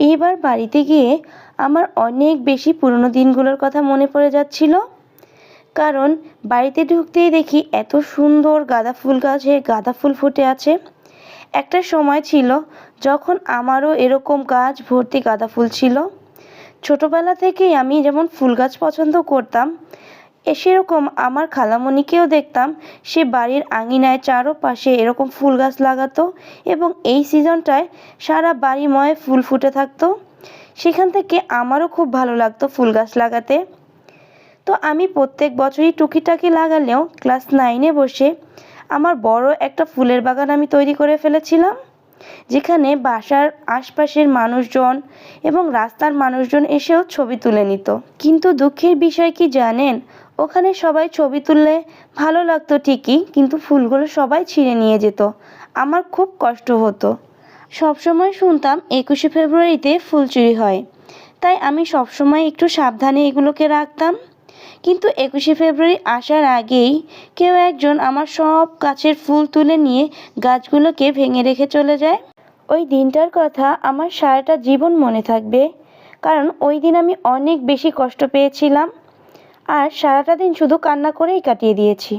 এইবার বাড়িতে গিয়ে আমার অনেক বেশি পুরনো দিনগুলোর কথা মনে পড়ে যাচ্ছিল। কারণ বাড়িতে ঢুকতেই দেখি এত সুন্দর গাঁদা ফুল গাছে গাঁদা ফুল ফুটে আছে। একটা সময় ছিল যখন আমারও এরকম গাছ ভর্তি গাঁদা ফুল ছিল। ছোটবেলা থেকেই আমি যেমন ফুল গাছ পছন্দ করতাম, সেরকম আমার খালামণিকেও দেখতাম সে বাড়ির আঙিনায় চারপাশে এরকম ফুল গাছ লাগাতো এবং এই সিজনটায় সারা বাড়িময় ফুল ফুটে থাকতো। সেখান থেকে আমারও খুব ভালো লাগতো ফুল গাছ লাগাতে। তো আমি প্রত্যেক বছরই টুকিটাকি লাগালেও ক্লাস 9-এ বসে আমার বড় একটা ফুলের বাগান আমি তৈরি করে ফেলেছিলাম, যেখানে বাসার আশপাশের মানুষজন এবং রাস্তার মানুষজন এসেও ছবি তুলে নিত। কিন্তু দুঃখের বিষয় কি জানেন, ওখানে সবাই ছবি তুললে ভালো লাগতো ঠিকই, কিন্তু ফুলগুলো সবাই ছিঁড়ে নিয়ে যেত। আমার খুব কষ্ট হতো। সবসময় শুনতাম 21শে ফেব্রুয়ারিতে ফুল চুরি হয়, তাই আমি সবসময় একটু সাবধানে এগুলোকে রাখতাম। কিন্তু 21শে ফেব্রুয়ারি আসার আগেই কেউ একজন আমার সব গাছের ফুল তুলে নিয়ে গাছগুলোকে ভেঙে রেখে চলে যায়। ওই দিনটার কথা আমার সারাটা জীবন মনে থাকবে, কারণ ওই দিন আমি অনেক বেশি কষ্ট পেয়েছিলাম আর সারাটা দিন শুধু কান্না করেই কাটিয়ে দিয়েছি।